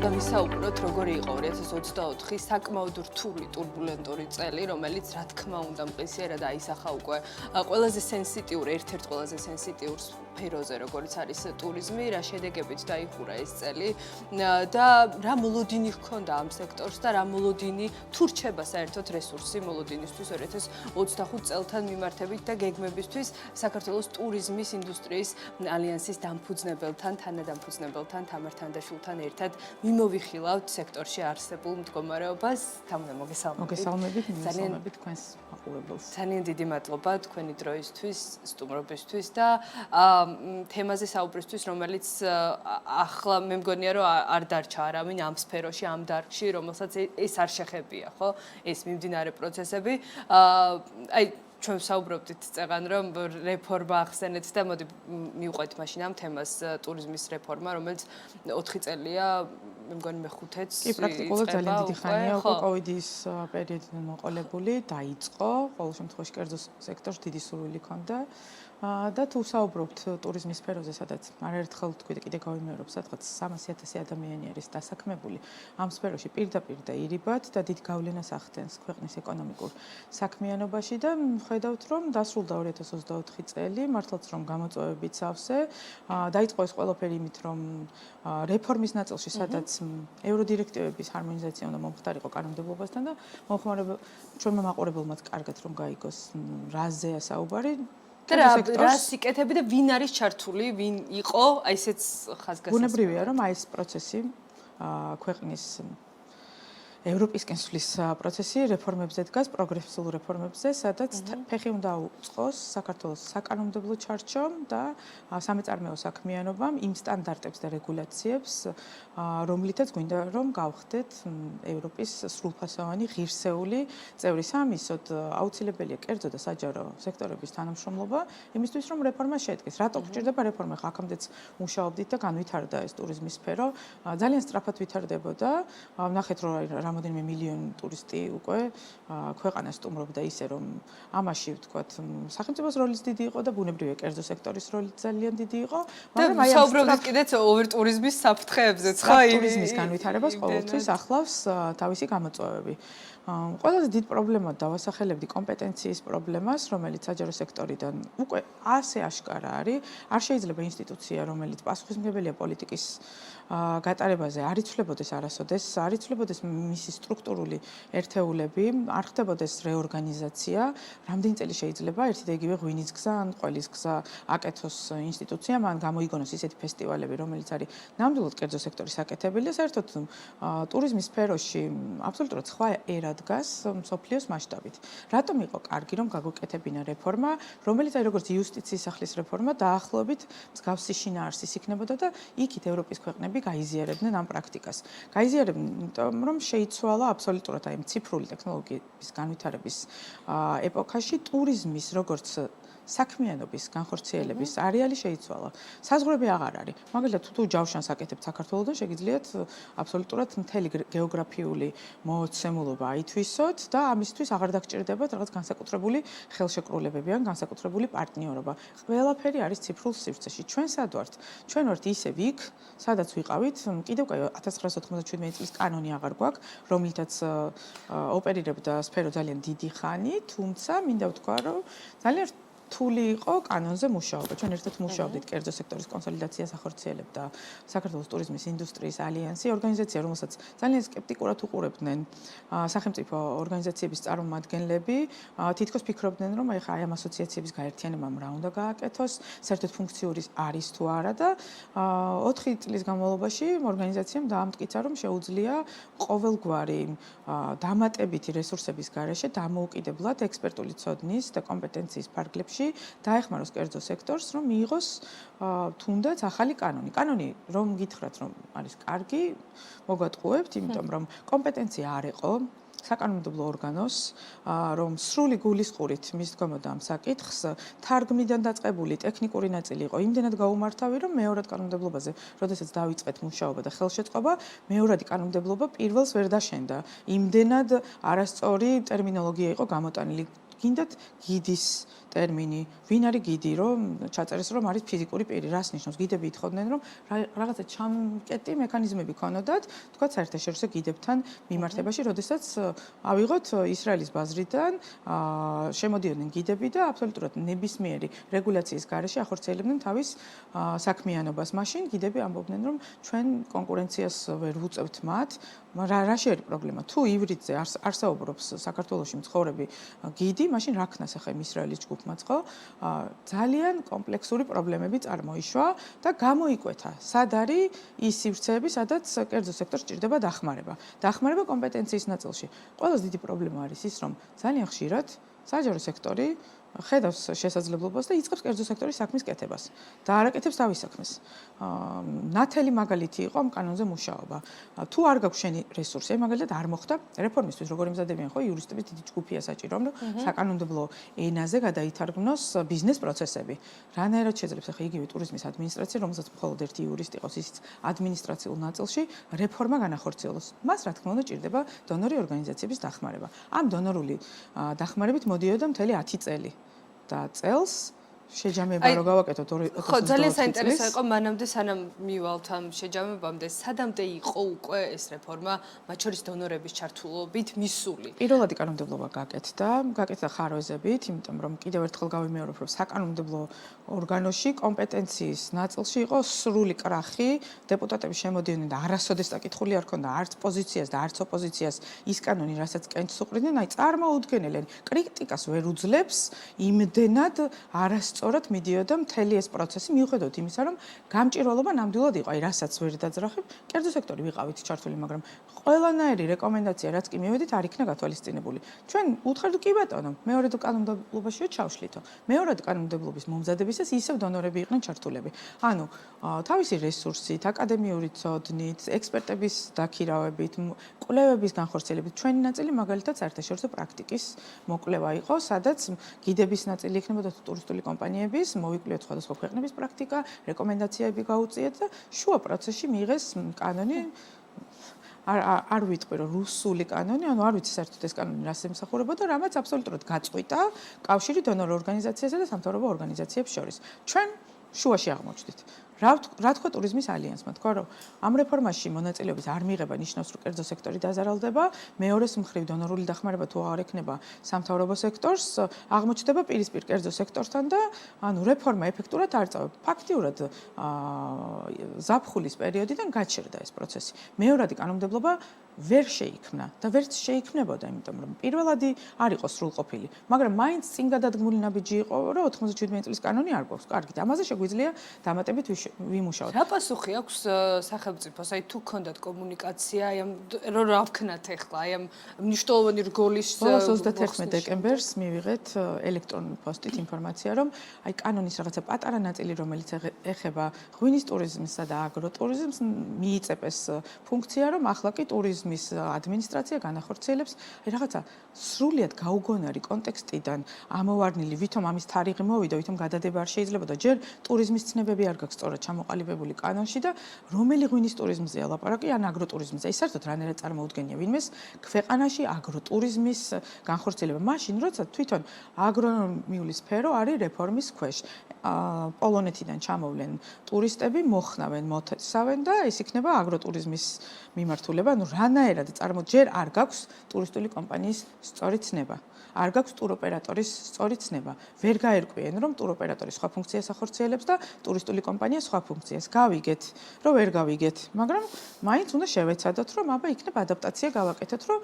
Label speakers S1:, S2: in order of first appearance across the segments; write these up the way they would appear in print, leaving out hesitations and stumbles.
S1: უნდა ვისაუბროთ, როგორი იყო 2024 საკმაოდ რთული ტურბულენტური წელი, რომელიც რა თქმა უნდა მყისიერად აისახა უკვე ყველაზე სენსიტიურ, ერთ-ერთ ყველაზე სენსიტიურ სფეროზე, როგორც არის ტურიზმი, რა შედეგებით დაიხურა ეს წელი და რა მოლოდინი ჰქონდა ამ სექტორს და რა მოლოდინი თუ რჩება საერთოდ რესურსი მოლოდინისთვის 2025 წელთან მიმართებით და გეგმებისთვის საქართველოს ტურიზმის ინდუსტრიის ალიანსის დამფუძნებელთან, თანადამფუძნებელთან თამარ თანდაშვილთან ერთად მიმოვიხილავთ სექტორში არსებულ მდგომარეობას.
S2: მოგესალმებით, მოგესალმებით თქვენს მაყურებელს.
S1: ძალიან დიდი მადლობა თქვენი დროისთვის, სტუმრობისთვის და თემაზე საუბრისთვის, რომელიც ახლა მე მგონია, რომ არ დარჩა არავინ ამ სფეროში, ამ დარგში, რომელსაც ეს არ შეხებია, ხო? ეს მიმდინარე პროცესები. აი ჩვენ საუბრობდით წეგან რომ რეფორმა ახსენეთ და მოდი მივყვეთ მაშინ ამ თემას ტურიზმის რეფორმა, რომელიც 4 წელია, მე მგონი მე-5-ს
S2: კი, პრაქტიკულად ძალიან დიდი ხანია უკვე კოვიდის პერიოდიდან მოყოლებული, დაიწყო, ყოველ შემთხვევაში კერძო სექტორს დიდი სურვილი ჰქონდა. და თუ საუბრობთ ტურიზმის სფეროზე, სადაც არაერთხელ თქვი და კიდე გავიმეორებ, სადღაც 300,000 ადამიანი არის დასაქმებული ამ სფეროში პირდაპირ და ირიბად და დიდ გავლენას ახდენს ქვეყნის ეკონომიკურ საქმიანობაში და ხედავთ, რომ დასრულდა 2024 წელი, მართლაც რომ გამოწვევებით სავსე, დაიწყო ეს ყველაფერი იმით, რომ რეფორმის ნაწილში, სადაც ევროდირექტივების ჰარმონიზაცია უნდა მომხდარიყო კანონმდებლობასთან და ჩვენმა მაყურებელმაც კარგად რომ გაიგოს რაზეა საუბარი.
S1: და რა სიკეთები და ვინ არის ჩართული, ვინ იყო, აი ესეც ხაზგასმული.
S2: ბუნებრივია, რომ აი ეს პროცესი ქვეყნის ევროპისკენ სვლის პროცესი რეფორმებზე დგას, პროგრესულ რეფორმებზე, სადაც ფეხი უნდა აუწყოს საქართველოს საკანონმდებლო ჩარჩომ და სამეწარმეო საქმიანობამ იმ სტანდარტებს და რეგულაციებს, რომლითაც გვინდა რომ გავხდეთ ევროპის სრულფასოვანი ღირსეული წევრი. სამისოდ აუცილებელია კერძო და საჯარო სექტორების თანამშრომლობა, იმისთვის რომ რეფორმა შედგეს. რატო გჭირდება რეფორმა? აქამდეც მუშაობდით და განვითარდა ეს ტურიზმის სფერო. ძალიან სწრაფად ვითარდებოდა. ნახეთ რომ რამდენიმე მილიონი ტურისტი უკვე ქვეყანას სტუმრობდა ისე რომ ამაში ვთქვათ სახელმწიფოს როლიც დიდი იყო და ბუნებრივია კერძო სექტორის როლიც ძალიან დიდი იყო,
S1: მაგრამ აი საუბრობთ კიდეც ოვერტურიზმის საფრთხეებზეც, ხო?
S2: ტურიზმის განვითარებას ყოველთვის ახლავს თავისი გამოწვევები. ყველაზე დიდ პრობლემად დავასახელებდი კომპეტენციის პრობლემას, რომელიც საჯარო სექტორიდან უკვე ასე აშკარა არის. არ შეიძლება ინსტიტუცია, რომელიც პასუხისმგებელია პოლიტიკის გატარებაზე, არ იცვლებოდეს არასოდეს, არ იცვლებოდეს მისი სტრუქტურული ერთეულები, არ ხდებოდეს რეორგანიზაცია. რამდენი წელი შეიძლება ერთი და იგივე ღვინის გზა ან ყველის გზა აკეთოს ინსტიტუციამ, ან გამოიგონოს ისეთი ფესტივალები, რომელიც არის ნამდვილად კერძო სექტორის საკეთებელი და საერთოდ ტურიზმის სფეროში აბსოლუტურად სხვა ერა დგას მსოფლიოს მასშტაბით. რატომ იყო კარგი რომ გაგვეკეთებინა რეფორმა, რომელიც აი როგორც იუსტიციის სახლის რეფორმა დაახლოებით მსგავსი შინაარსის იქნებოდა და იქით ევროპის ქვეყნები გაიზიარებდნენ ამ პრაქტიკას. გაიზიარებდნენ, იმიტომ რომ შეიცვალა აბსოლუტურად აი ციფრული ტექნოლოგიების განვითარების ეპოქაში ტურიზმის როგორც საქმიანობის განხორციელების არეალი შეიცვალა. საზღვრები აღარ არის. მაგალითად, თუ ჯავშანს აკეთებთ საქართველოსთან, შეგიძლიათ აბსოლუტურად მთელი გეოგრაფიული მოოცემულობა აითვისოთ და ამისთვის აღარ დაგჭირდებათ რაღაც განსაკუთრებული ხელშეკრულებები ან განსაკუთრებული პარტნიორობა. ყველაფერი არის ციფრულ სივრცეში. ჩვენ სად ვართ? ჩვენ ვართ ისევ იქ, სადაც ვიყავით, კიდევ 1997 წლის კანონი აღარ გვაქვს, რომლითაც ოპერირებდა სფერო ძალიან დიდი ხანი, თუმცა მინდა ვთქვა, რომ ძალიან რთული იყო კანონზე მუშაობა. ჩვენ ერთად მუშაობდით კერძო სექტორის კონსოლიდაციას ახორციელებდა საქართველოს ტურიზმის ინდუსტრიის ალიანსი, ორგანიზაცია, რომელსაც ძალიან სკეპტიკურად უყურებდნენ სახელმწიფო ორგანიზაციების წარმომადგენლები, თითქოს ფიქრობდნენ, რომ აი ამ ასოციაციების გაერთიანებამ რა უნდა გააკეთოს, საერთოდ ფუნქციური არის თუ არა და 4 წლის განმავლობაში ორგანიზაციამ დაამტკიცა, რომ შეუძლია ყოველგვარი დამატებითი რესურსების გარეშე დამოუკიდებლად ექსპერტული ცოდნის და კომპეტენციის ფარგლებში დაეხმაროს კერძო სექტორს, რომ მიიღოს თუნდაც ახალი კანონი. კანონი რომ გითხრათ, რომ არის კარგი, მოგატყუებთ, იმიტომ რომ კომპეტენცია არ იყო საკანონმდებლო ორგანოს, რომ სრული გულისყურით მისდგომოდა ამ საკითხს, თარგმნიდან დაწყებული ტექნიკური ნაწილი იყო იმდენად გაუმართავი, რომ მეორად კანონმდებლობაზე, როდესაც დავიწყეთ მუშაობა და ხელშეწყობა, მეორადი კანონმდებლობა პირველს ვერ დაშენდა. იმდენად არასწორი ტერმინოლოგია იყო გამოტანილი. გინდათ გიდის ტერმინი, ვინ არის გიდი, რომ ჩაწერეს რომ არის ფიზიკური პირი, რას ნიშნავს? გიდები ითხოვდნენ რომ რაღაცა ჩამკეტი მექანიზმები ქონოდათ, თქვა საერთაშორისო გიდებთან მიმართებაში, როდესაც ავიღოთ ისრაელის ბაზრიდან შემოდიოდნენ გიდები და აბსოლუტურად ნებისმიერი რეგულაციის გარეშე ახორციელებდნენ თავის საქმიანობას. მაშინ გიდები ამბობდნენ რომ ჩვენ კონკურენციას ვერ ვუწევთ მათ. რაში არის პრობლემა? თუ ივრიდზე არსაუბრობს საქართველოში მცხოვრები გიდი, მაშინ რა ქნას ახლა იმ ისრაელის ჯგუფმა ხო? ძალიან კომპლექსური პრობლემები წარმოიშვა და გამოიკვეთა. სად არის ის სივრცეები, სადაც კერძო სექტორს ჭირდება დახმარება. დახმარება კომპეტენციის ნაწილში. ყველაზე დიდი პრობლემა არის ის, რომ ძალიან ხშირად საჯარო სექტორი ხედავს შესაძლებლობას და იწყებს კერძო სექტორის საქმის კეთებას და არაკეთებს თავის საქმეს. ნათელი მაგალითი იყო ამ კანონზე მუშაობა. თუ არ გაქვს შენი რესურსი, მაგალითად არ მოხდა რეფორმისთვის, როგორ იმზადებიან ხო იურისტების დიდი ჯგუფია საჭირო, რომ საკანონმდებლო ენაზე გადაითარგმნოს ბიზნეს პროცესები. რანაირად შეძლებს ახლა იგივე ტურიზმის ადმინისტრაცია, რომელსაც მხოლოდ ერთი იურისტი ყავს, ისიც ადმინისტრაციულ ნაწილში რეფორმა განახორციელოს. მას რა თქმა უნდა ჭირდება დონორი ორგანიზაციების დახმარება. ამ დონორული დახმარებით მოდიოდა მთელი 10 წელი. და წელს შეჯამება რო გავაკეთოთ 2024
S1: ხო, ძალიან საინტერესო იყო მანამდე სანამ მივალთ ამ შეჯამებამდე, სადამდე იყო უკვე ეს რეფორმა, მათ შორის დონორების ჩართულობით მისული.
S2: პირველადი კანონმდებლობა გაკეთდა ხარვეზებით, იმიტომ რომ კიდევ ერთხელ გავიმეორებ, რომ საკანონმდებლო ორგანოში კომპეტენციის ნაწილში იყო სრული კრახი, დეპუტატები შემოდიოდნენ და არასოდეს საკითხული არ ქონდა არც პოზიციას და არც ოპოზიციას ის კანონი, რასაც კენჭს უყრიდნენ, აი წარმოუდგენელი კრიტიკას ვერ უძლებს, იმდენად სწორად მიდიოდა მთელი ეს პროცესი მიუხედავად იმისა, რომ გამჭირვალობა ნამდვილად იყო, აი რასაც ვერ დაძრახებ, კერძო სექტორი ვიყავით ჩართული, მაგრამ ყველანაირი რეკომენდაცია, რაც კი მივედით, არ იქნა გათვალისწინებული. ჩვენ უთხრით კი ბატონო, მეორე კანონმდებლობაშიო ჩავშლითო. მეორე კანონმდებლობის მომზადებისას ისევ დონორები იყვნენ ჩართულები. ანუ თავისი რესურსით, აკადემიური ცოდნით, ექსპერტების დაქირავებით, კვლევების განხორციელებით ჩვენი ნაწილი მაგალითად საერთაშორისო პრაქტიკის მოკვლევა იყო, სადაც გიდების ნაწილი იქნებოდა ტურისტული კომპანიების, მოვიკვლიოთ სხვადასხვა ქვეყნების პრაქტიკა, რეკომენდაციები გაუწიეთ და შუა პროცესში მიიღეს კანონი. არ ვიტყვი რომ რუსული კანონი, ანუ არ ვიცი საერთოდ ეს კანონი რას ემსახურებოდა, რამაც აბსოლუტურად გაწყვიტა კავშირი დონორ ორგანიზაციასა და სამთავრობო ორგანიზაციებს შორის. ჩვენ შუაში აღმოჩნდით. რა თქვა ტურიზმის ალიანსმა? თქვა რომ ამ რეფორმაში მონაწილეობის არ მიიღება ნიშნავს რომ კერძო სექტორი დაზარალდება, მეორეს მხრივ დონორული დახმარება თუ აღარ ექნება სამთავრობო სექტორს, აღმოჩნდება პირისპირ კერძო სექტორთან და ანუ რეფორმა ეფექტურად არ წავიდა. ფაქტიურად ზაფხულის პერიოდიდან გაჩერდა ეს პროცესი. მეორადი კანონმდებლობა ვერ შეიქმნა და ვერც შეიქმნებოდა, იმიტომ რომ პირველადი არ იყო სრულყოფილი, მაგრამ მაინც წინ გადადგმული ნაბიჯი იყო, რომ 97 წლის კანონი არ გვაქვს. კარგით, ამაზე შეგვიძლია დამატებით ვიმუშაოთ.
S1: რა პასუხი აქვს სახელმწიფოს? აი თუ გქონდათ კომუნიკაცია, აი რომ რა ვქნათ ახლა, აი ამ მნიშვნელოვანი რგოლის
S2: 21 დეკემბერს მივიღეთ ელექტრონული პოსტით ინფორმაცია, რომ აი კანონის რაღაცა პატარა ნაწილი, რომელიც ეხება ღვინის ტურიზმსა და აგროტურიზმს, მიიწევს ფუნქცია, რომ ახლა კი ტურიზმის ადმინისტრაცია განახორციელებს აი რაღაცა სრულიად გაუგონარი კონტექსტიდან ამოვარნილი, ვითომ ამის თარიღი მოვიდა, ვითომ გადადება არ შეიძლება და ჯერ ტურიზმის ცნებები არ გაქვს სწორად ჩამოყალიბებული კანონში და რომელი ღვინის ტურიზმზეა ლაპარაკი ან აგროტურიზმზე. ის საერთოდ რანაირად წარმოუდგენია ვინმეს ქვეყანაში აგროტურიზმის განხორციელება. მაშინ როცა თვითონ აგრონომიული სფერო არის რეფორმის ქვეშ. პოლონეთიდან ჩამოვლენ ტურისტები, მოხნავენ, მოთესავენ და ეს იქნება აგროტურიზმის მიმართულება. ანუ რანაირად ჯერ არ გაქვს ტურისტული კომპანიის სწორი ცნება. არ გაქვს ტუროპერატორის სწორი ცნება. ვერ გაერკვიენ, რომ ტუროპერატორი სხვა ფუნქციას ახორციელებს და ტურისტული კომპანია სხვა ფუნქციას. გავიგეთ, რომ ვერ გავიგეთ, მაგრამ მაინც უნდა შევეცადოთ, რომ აბა იქნება ადაპტაცია გავაკეთოთ, რომ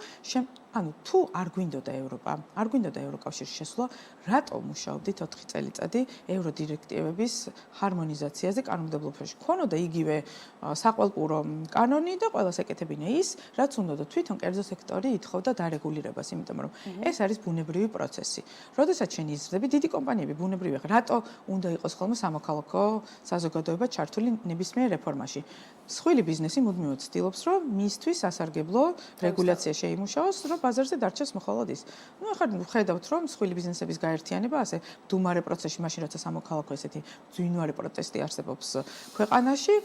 S2: ანუ თუ არ გვინდოდა ევროპა, არ გვინდოდა ევროკავშირის შესვლა, რატო მუშაობდით 4 წელიწადი ევროდირექტივების ჰარმონიზაციაზე კანონმდებლობაში? ქონოდა იგივე საყვალპურო კანონი და ყველას ეკეთებინა ის, რაც უნდოდა თვითონ კერძო სექტორი ითხოვდა დარეგულირებას, იმიტომ რომ ეს არის ბუნებრივი პროცესი. როდესაც შენ იზრდები, დიდი კომპანიები ბუნებრივია. რატო უნდა იყოს ხოლმე სამოქალაქო საზოგადოება ჩართული ნებისმიერ რეფორმაში? მსხვილი ბიზნესი მუდმივად ცდილობს, რომ მისთვის სასარგებლო რეგულაცია შეიმუშაოს, რომ ბაზარზე დარჩეს მხოლოდ ის. ნუ ახლა ხედავთ რომ მსხვილი ბიზნესების გაერთიანება ასე მდუმარე პროცესში მაშინ როცა სამოქალაქო ესეთი ძვინვარი პროტესტი არსებობს ქვეყანაში,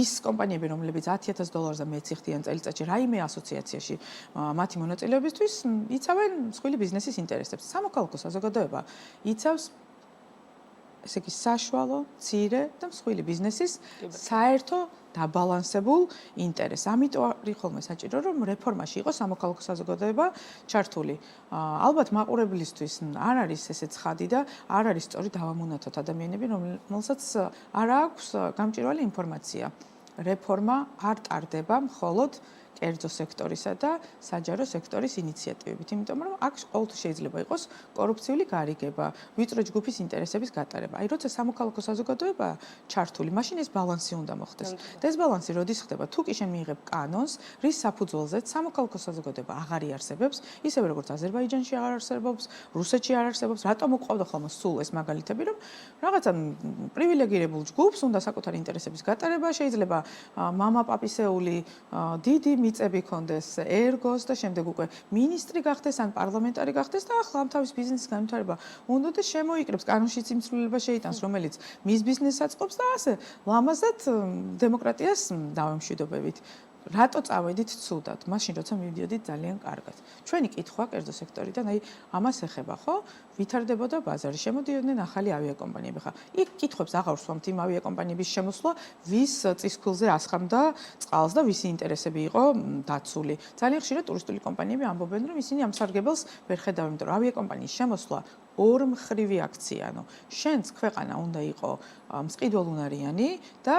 S2: ის კომპანიები რომლებიც $10,000-ზე მეც იხდიან წელიწადში რაიმე ასოციაციაში მათი მონაწილეობისთვის იცავენ მსხვილი ბიზნესის ინტერესებს. სამოქალაქო საზოგადოება იცავს ესე იგი საშუალო, მცირე და მსხვილი ბიზნესის საერთო დაბალანსებულ ინტერესს. ამიტომ არის ხოლმე საჭირო, რომ რეფორმაში იყოს სამოქალაქო საზოგადოება ჩართული. ალბათ მაყურებლისთვის არ არის ესე ცხადი და არ არის სწორი დავამონათოთ ადამიანები, რომელსაც არ აქვს გამჭვირვალე ინფორმაცია. რეფორმა არ ტარდება მხოლოდ კერძო სექტორისა და საჯარო სექტორის ინიციატივებით, იმიტომ რომ აქ ყოველთვის შეიძლება იყოს კორუფციული გარიგება, ვიწრო ჯგუფის ინტერესების გატარება. აი, როცა სამოქალაქო საზოგადოება ჩართული, მაშინ ეს ბალანსი უნდა მოხდეს. და ეს ბალანსი როდის ხდება? თუ კი შენ მიიღებ კანონს, რის საფუძველზეც სამოქალაქო საზოგადოება აღარ იარსებებს, ისევე როგორც აზერბაიჯანში აღარ არსებობს, რუსეთში არ არსებობს, რატომ უყვავდა ხოლმე სულ ეს მაგალითები, რომ რაღაცა პრივილეგირებულ ჯგუფს უნდა საკუთარი ინტერესების გატარება, შეიძლება მამა-პაპისეული დიდი მიწები კონდეს ერგოს და შემდეგ უკვე მინისტრი გახდეს ან პარლამენტარი გახდეს და ახლა ამ თავის ბიზნესის განვითარება უნდა და შემოიკრებს კანონშიც იმ ცვლილება შეიტანს, რომელიც მის ბიზნესს აწყობს და ასე ლამაზად დემოკრატიას დავემშვიდობებით. რატო წავედით ცუდად? მაშინ როცა მივიდიოდით ძალიან კარგად. ჩვენი კითხვა კერძო სექტორიდან, აი ამას ეხება, ხო? ვითარდებოდა ბაზარი, შემოდიოდნენ ახალი ავიაკომპანიები, ხა. იქ კითხვებს აღარ ვსვამთ იმ ავიაკომპანიების შემოსვლა, ვის წისქვილზე ასხამდა წყალს და ვისი ინტერესები იყო დაცული. ძალიან ხშირად ტურისტული კომპანიები ამბობენ, რომ ისინი ამ სარგებელს ვერ ხედავენ, იმიტომ რომ ავიაკომპანიის შემოსვლა ორმხრივი აქცია, ანუ შენც ქვეყანა უნდა იყო მსყიდველუნარიანი და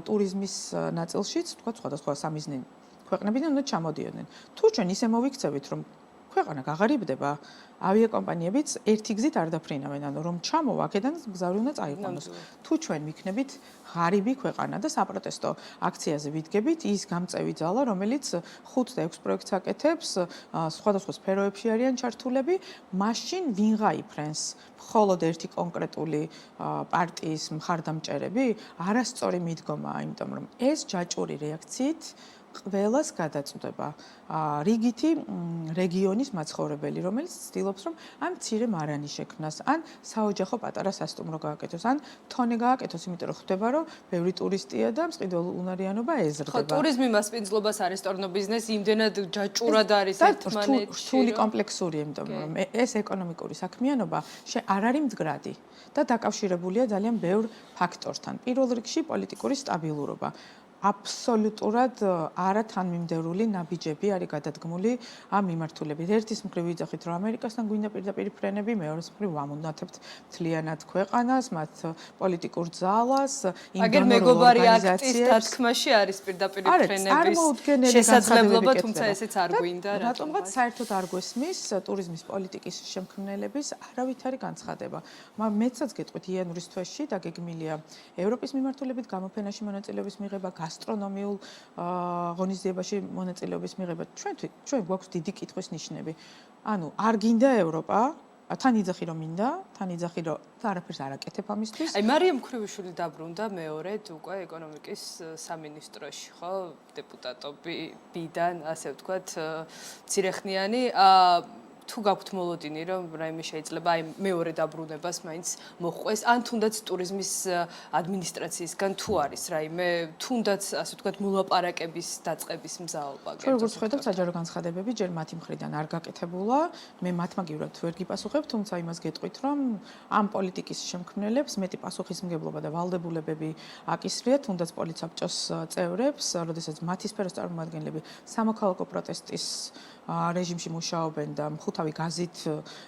S2: ტურიზმის ნაწილშიც, თქვა სხვადასხვა სამიზნე ქვეყნებიდან უნდა ჩამოდიოდნენ. თუ ჩვენ ისე მოვიქცევით, რომ ქვეყანა გაღარიბდება, ავიაკომპანიებიც ერთი გზით არ დაფრინავენ, ანუ რომ ჩამოვა აქედან გზავრი უნდა წაიყვანოს. თუ ჩვენ ვიქნებით ღარიბი ქვეყანა და საპროტესტო აქციაზე ვიდგებით, ის გამწევი ძალა, რომელიც 5 და 6 პროექტს აკეთებს, სხვადასხვა სფეროებში არიან ჩართულები, მაშინ ვინ გაიფრენს? მხოლოდ ერთი კონკრეტული პარტიის მხარდამჭერები? არასწორი მიდგომაა, იმიტომ რომ ეს ჯაჭვური რეაქციით ყველას გადაწყვეტება რიგითი რეგიონის მაცხოვრებელი, რომელიც ცდილობს, რომ ამ მცირე მარანი შექმნას, ან საოჯახო პატარა სასტუმრო გააკეთოს, ან თონე გააკეთოს, იმიტომ რომ ხვდება, რომ ბევრი ტურისტია და მსყიდველუნარიანობა ეზრდება.
S1: ხო, ტურიზმი მასპინძლობას არის, რესტორნო ბიზნესი იმდენად ჯაჭურად არის ერთმანეთში.
S2: რთული კომპლექსური, იმიტომ რომ ეს ეკონომიკური საქმიანობა არ არის მდგრადი და დაკავშირებულია ძალიან ბევრ ფაქტორთან. პირველ რიგში პოლიტიკური სტაბილურობა. აბსოლუტურად არათანმიმდევრული ნაბიჯები არის გადადგმული ამ მიმართულებით. ერთის მხრივ ვიძახით, რომ ამერიკასთან გვინდა პირდაპირ ფრენები, მეორეს მხრივ ვამონათებთ მთლიანად ქვეყანას, მათ პოლიტიკურ ძალას,
S1: აგერ მეგობარი აქტის დათქმაში არის პირდაპირ ფრენების შესაძლებლობა, თუმცა ესეც არ გვინდა.
S2: რატომღაც საერთოდ არ გვესმის ტურიზმის პოლიტიკის შემქმნელების არავითარი განცხადება. მეცაც გეტყვით იანვრის თვეში დაგეგმილია ევროპის მიმართულებით გამოფენაში მონაწილეობის მიღება, გასტრონომიულ ღონისძიებაში მონაწილეობის მიღება. ჩვენ გვაქვს დიდი კითხვის ნიშნები. ანუ არ გინდა ევროპა, თან იძახი რომ მინდა, თან იძახი რომ არაფერს არ აკეთებ ამისთვის.
S1: აი მარიამ ქრივიშვილი დაბრუნდა მეორედ უკვე ეკონომიკის სამინისტროში, ხო, დეპუტატობიდან, ასე ვთქვათ, მცირეხნიანი. თუ გაქვთ მოლოდინი, რომ რაიმე შეიძლება აი მეორე დაბრუნებას მაინც მოხდეს, ან თუნდაც ტურიზმის ადმინისტრაციისგან თუ არის რაიმე, თუნდაც ასე ვთქვათ, მოლაპარაკების დაწყების მზაობა.
S2: როგორც ხედავთ, საჯარო განცხადებები ჯერ მათი მხრიდან არ გაკეთებულა, მე მათმაგივრად ვერ გიპასუხებ, თუმცა იმას გეტყვით, რომ ამ პოლიტიკის შემქმნელებს მეტი პასუხისმგებლობა და ვალდებულებები აკისრიათ, თუნდაც პოლიცაბჭოს წევრებს, როდესაც მათი სფეროს წარმომადგენლები სამოქალაქო პროტესტის რეჟიმში მუშაობენ და მხუთავი გაზით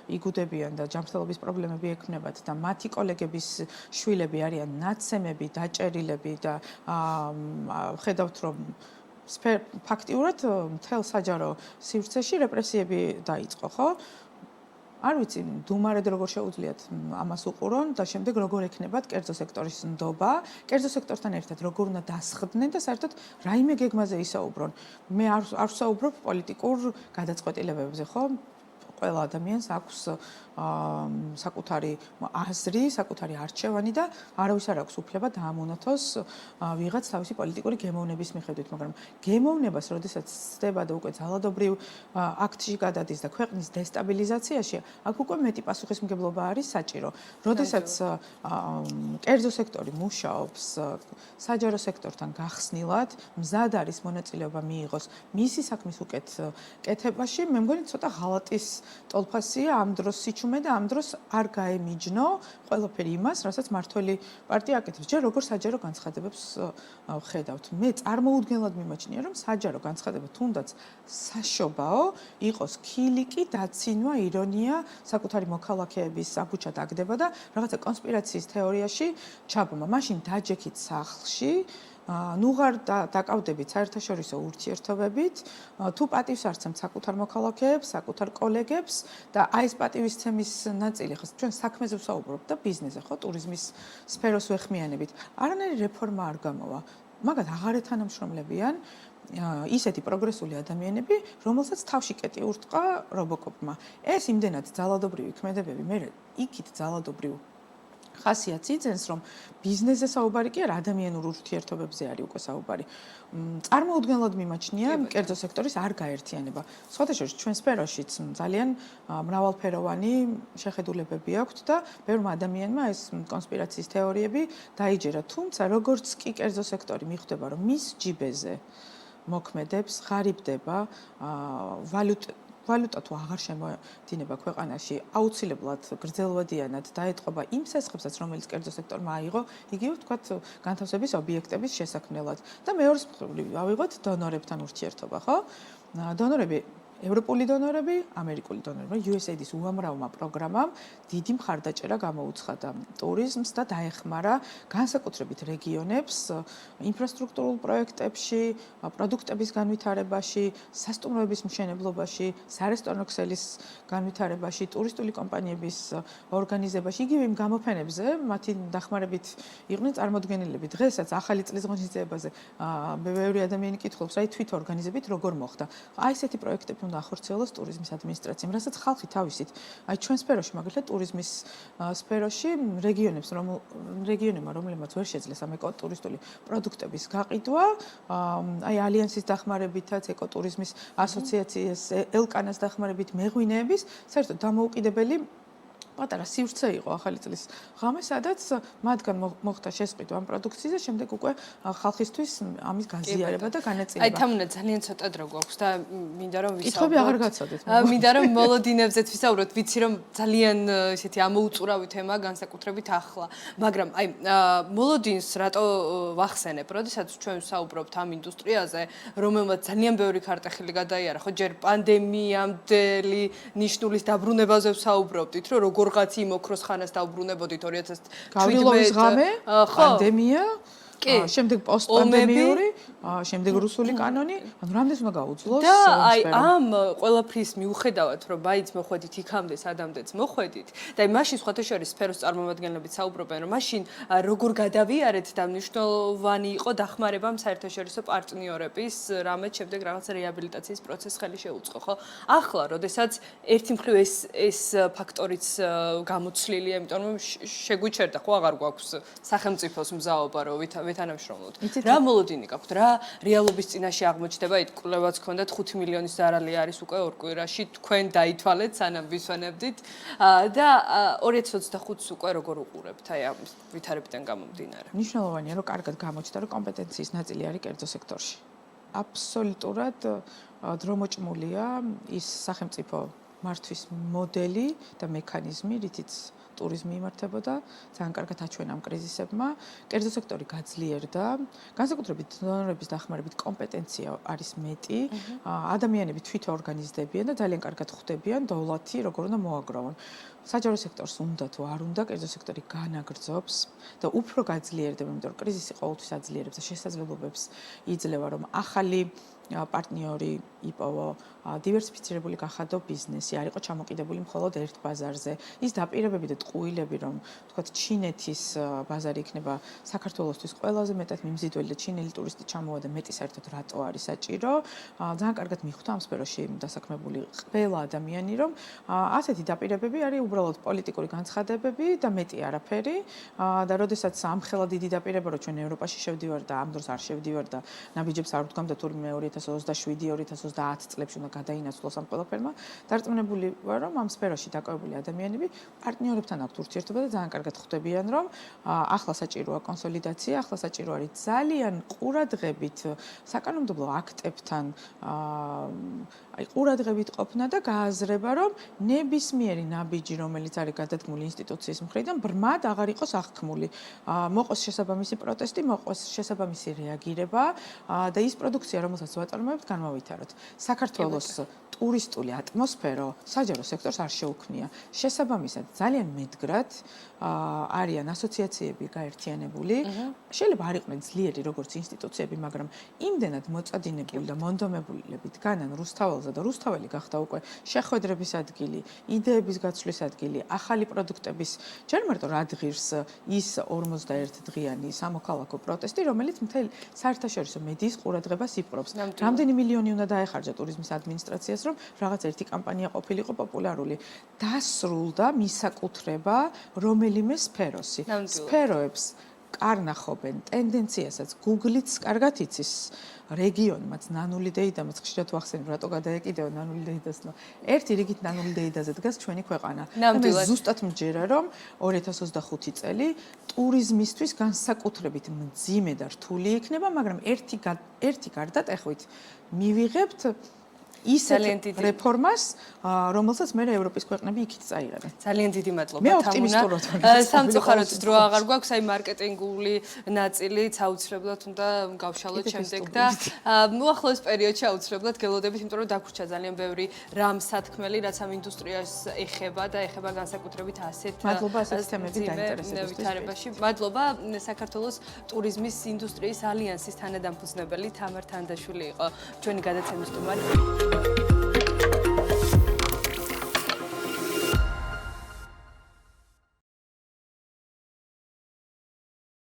S2: იგუდებიან და ჯანმრთელობის პრობლემები ექმნებათ და მათი კოლეგების შვილები არიან ნაცემები, დაჭერილები და ხედავთ რომ ფაქტიურად მთელ საჯარო სივრცეში რეპრესიები დაიწყო, ხო? არ ვიცი, დუმარედ როგორ შეუძლიათ ამას უყურონ და შემდეგ როგორ ექნებათ კერძო სექტორის ნდობა, კერძო სექტორთან ერთად როგორ უნდა დასხდნენ და საერთოდ რაიმე გეგმაზე ისაუბრონ. მე არ ვსაუბრობ პოლიტიკურ გადაწყვეტილებებზე, ხო? ყველა ადამიანს აქვს საკუთარი აზრი, საკუთარი არჩევანი და არავის არ აქვს უფლება დაამონათოს ვიღაც თავისი პოლიტიკური გემოვნების მიხედვით, მაგრამ გემოვნებას, როდესაც ხდება და უკვე ძალადობრივ აქტში გადადის და ქვეყნის დესტაბილიზაციაში, აქ უკვე მეტი პასუხისმგებლობა არის საჭირო. როდესაც კერძო სექტორი მუშაობს საჯარო სექტორთან გახსნილად, მზად არის მონაწილეობა მიიღოს მისი საქმის უკეთებაში, მე მგონი ცოტა ღალატის ტოლფასია ამ დროს სიჩუმე და ამ დროს არ გაემიჯნო ყველაფერი იმას, რასაც მართველი პარტია აკეთებს. ჯერ როგორ საჯარო განცხადებებს ვხედავთ. მე წარმოუდგენლად მიმაჩნია, რომ საჯარო განცხადება თუნდაც საშობაო იყოს ქილიკი, დაცინვა, ირონია, საკუთარი მოქალაქეების აბუჩად აგდება და რაღაცა კონსპირაციის თეორიაში ჩაბმა. მაშინ დაჯექით სახლში ნუ ღარ დაკავდებით საერთაშორისო ურთიერთობებით, თუ პატივს არცემთ საკუთარ მოქალაქეებს, საკუთარ კოლეგებს და აი ეს პატივისცემის ნაწილი ხო ჩვენ საქმეზე ვსაუბრობთ და ბიზნესზე ხო ტურიზმის სფეროს ვეხმიანებით. არანაირი რეფორმა არ გამოვა. მაგათ აღარ ეთანამშრომლებიან ისეთი პროგრესული ადამიანები, რომელსაც თავში კეტი ურტყა რობოკოპმა. ეს იმდენად ძალადობრივი ქმედებები, მე იქით ძალადობრივ ხასიათს იძენს, რომ ბიზნესზე საუბარი კი არ ადამიანურ ურთიერთობებზე არის უკვე საუბარი. წარმოუდგენლად მიმაჩნია კერძო სექტორის არ გაერთიანება. სხვადასხვა ჩვენ სფეროშიც ძალიან მრავალფეროვანი შეხედულებები აქვს და ბევრმა ადამიანმა ეს კონსპირაციის თეორიები დაიჯერა. თუმცა როგორც კი კერძო სექტორი მიხვდება, რომ მის ჯიბეზე მოქმედებს, ღარიბდება, ვალუტა თუ აღარ შემოდინება ქვეყანაში, აუცილებლად გრძელვადიანად დაეტყობა იმ სესხებსაც, რომელიც კერძო სექტორმა აიღო, იგივე ვთქვათ, განთავსების ობიექტების შესაქმნელად. და მეორე მხრივ ავიღოთ დონორებთან ურთიერთობა, ხო? დონორები ევროპული დონორები, ამერიკული დონორები, USAID-ის უამრავმა პროგრამამ დიდი მხარდაჭერა გამოუცხადა ტურიზმს და დაეხმარა განსაკუთრებით რეგიონებს ინფრასტრუქტურულ პროექტებში, პროდუქტების განვითარებაში, სასტუმროების მშენებლობაში, სარესტორნო ქსელის განვითარებაში, ტურისტული კომპანიების ორგანიზებაში, იგივე იმ გამოფენებზე, მათი დახმარებით იყვნენ წარმოდგენილები. დღესაც ახალი წლის ღონისძიებაზე ბევრი ადამიანი კითხულობს, აი თვით ორგანიზებით როგორ მოხდა. აი ესეთი პროექტები უნდა ახორციელოს ტურიზმის ადმინისტრაციამ, რასაც ხალხი თავისით, აი ჩვენ სფეროში, მაგალითად ტურიზმის სფეროში რეგიონებმა, რომლებმაც ვერ შეძლეს ამ ეკოტურისტული პროდუქტების გაყიდვა, აი ალიანსის დახმარებითაც, ეკოტურიზმის ასოციაციის ელკანას დახმარებით, მეღვინეების, საერთოდ დამოუკიდებელი პატარა სივრცე იყო ახალი წლის ღამე, სადაც მათგან მოხდა შესყიდვა ამ პროდუქციის და შემდეგ უკვე ხალხისთვის ამის გაზიარება და განაწილება.
S1: აი თამუნა ძალიან ცოტა დრო გვაქვს და მინდა რომ ვისაუბროთ.
S2: კითხვები აღარ გაცოდეთ.
S1: მინდა რომ მოლოდინებზეც ვისაუბროთ, ვიცი რომ ძალიან ესეთი ამოუწურავი თემა განსაკუთრებით ახლა, მაგრამ აი მოლოდინს რატო ვახსენებ, როდესაც ჩვენ ვსაუბრობთ ამ ინდუსტრიაზე, რომელმაც ძალიან ბევრი ქარტეხილი გადაიარა, ხო ჯერ პანდემიამდელი ნიშნულის დაბრუნებაზე ვსაუბრობდით, რომ როგორღაც იმ ოქროს ხანას დავბრუნებოდით 2017
S2: გავრილოვის ღამე, პანდემია, შემდეგ პოსტპანდემიური, შემდეგ რუსული კანონი, ანუ რამდენს უნდა გაუძლოს
S1: და აი ამ ყველაფრის მიუხედავად, რომ მაინც მოხვედით იქამდე, სადამდეც მოხვედით და აი მაშინ სხვათა შორის სფეროს წარმომადგენლებით საუბრობენ, რომ მაშინ როგორ გადავიარეთ და მნიშვნელოვანი იყო დახმარება საერთაშორისო პარტნიორების, რამაც შემდეგ რაღაც რეაბილიტაციის პროცესს ხელი შეუწყო, ხო? ახლა, როდესაც ერთი მხრივ ეს ფაქტორიც გამოცლილია, იმიტომ რომ შეგვიჩერდა, ხო, აღარ გვაქვს სახელმწიფოს მზაობა, რომ ვეთანამშრომლოთ. რა მოლოდინი გაქვთ? რა რეალობის წინაშე აღმოჩნდება? ით კვლევაც გქონდათ 5 მილიონის ზარალი არის უკვე ორ კვირაში, თქვენ დაითვალეთ, სანამ ვისვენებდით და 2025-ს უკვე როგორ უყურებთ აი ამ ვითარებიდან გამომდინარე?
S2: მნიშვნელოვანია, რომ კარგად გამოჩნდა, რომ კომპეტენციის ნაწილი არის კერძო სექტორში. აბსოლუტურად დრომოჭმულია ის სახელმწიფო მართვის მოდელი და მექანიზმი, რითიც ტურიზმი იმართებოდა, ძალიან კარგად აჩვენა ამ კრიზისებმა. კერძო სექტორი გაძლიერდა, განსაკუთრებით დონორების დახმარებით კომპეტენცია არის მეტი, ადამიანები თვითონ ორგანიზდებიან და ძალიან კარგად ხვდებიან დოვლათი, როგორ უნდა მოაგროვონ. საჯარო სექტორს უნდა თუ არ უნდა, კერძო სექტორი განაგრძობს და უფრო გაძლიერდება, იმიტომ რომ კრიზისი ყოველთვის აძლიერებს და შესაძლებლობებს იძლევა, რომ ახალი პარტნიორი იპოვო, დივერსიფიცირებული გახადო ბიზნესი, არ იყო ჩამოკიდებული მხოლოდ ერთ ბაზარზე. ის დაპირებები და ტყუილები, რომ თქვათ ჩინეთის ბაზარი იქნება საქართველოსთვის ყველაზე მეტად მიმზიდველი და ჩინელი ტურისტი ჩამოვა და მეტი საერთოდ რატო არის საჭირო, ძალიან კარგად მიხვდა ამ სფეროში დასაქმებული ყველა ადამიანი, რომ ასეთი დაპირებები არის უბრალოდ პოლიტიკური განცხადებები და მეტი არაფერი და როდესაც ამხელა დიდი დაპირება, რომ ჩვენ ევროპაში შევდივარ და ამ დროს არ შევდივარ და ნაბიჯებს არ ვდგამ და თურმე 2027-2030 წლებში უნდა გადაინაცვლოს ამ ყველაფერმა, დარწმუნებული ვარ, რომ ამ სფეროში დაკავებული ადამიანები პარტნიორებთან აქვთ ურთიერთობა და ძალიან კარგად ხვდებიან, რომ ახლა საჭიროა კონსოლიდაცია, ახლა საჭირო არის ძალიან ყურადღებით საკანონმდებლო აქტებთან ყურადღებით ყოფნა და გააზრება, რომ ნებისმიერი ნაბიჯი, რომელიც არის გადადგმული ინსტიტუციის მხრიდან, ბრმად აღარ იყოს აღქმული. მოყოს შესაბამისი პროტესტი, მოყოს შესაბამისი რეაგირება და ის პროდუქცია, რომელსაც ვაწარმოებთ, განმავითაროთ. საქართველოს ტურისტული ატმოსფერო საჯარო სექტორს არ შეუქმნია. შესაბამისად, ძალიან მედგრად არიან ასოციაციები გაერთიანებული. შეიძლება არ იყვნენ ძლიერი როგორც ინსტიტუციები, მაგრამ იმდენად მოწადინებული და მონდომებულებით განან რუსთაველზე და რუსთაველი გახდა უკვე შეხვედრების ადგილი, იდეების გაცვლის ადგილი, ახალი პროდუქტების, ჯერ მარტო რად ღირს ის 51 დღიანი სამოქალაქო პროტესტი, რომელიც მთელ საერთაშორისო მედიის ყურადღებას იპყრობს. რამდენი მილიონი უნდა დაეხარჯა ტურიზმის ადმინისტრაციას, რომ რაღაც ერთი კამპანია ყოფილიყო პოპულარული. დასრულდა მისაკუთრება რომელიმე სფეროსი. სფეროებს კარნახობენ ტენდენციასაც Google-იც კარგად იცის. რეგიონმაც ნანული დეიდამაც ხშირად ვახსენებ, რატო გადაეკიდეო ნანული დეიდას, ერთი რიგით ნანული დეიდაზე დგას ჩვენი ქვეყანა. მე ზუსტად მჯერა, რომ 2025 წელი ტურიზმისთვის განსაკუთრებით მძიმე და რთული იქნება, მაგრამ ერთი გარდატეხვით მივიღებთ ისეთ რეფორმას, რომელსაც მე ევროპის ქვეყნები იქით წაიღებენ.
S1: ძალიან დიდი მადლობა
S2: მე ოპტიმისტურად ვარ.
S1: სამწუხაროდ დრო აღარ გვაქვს, აი მარკეტინგული ნაწილიც აუცილებლად უნდა გავშალოთ შემდეგ და უახლოეს პერიოდში აუცილებლად გელოდებით, იმიტომ რომ დაგვრჩა ძალიან ბევრი რამ სათქმელი, რაც ამ ინდუსტრიას ეხება და ეხება განსაკუთრებით ასეთ
S2: მადლობა ასეთ თემები
S1: დაინტერესებისთვის. მადლობა საქართველოს ტურიზმის ინდუსტრიის ალიანსის თანადამფუძნებელი თამარ თანდაშვილი იყო ჩვენი გადაცემის სტუმარი.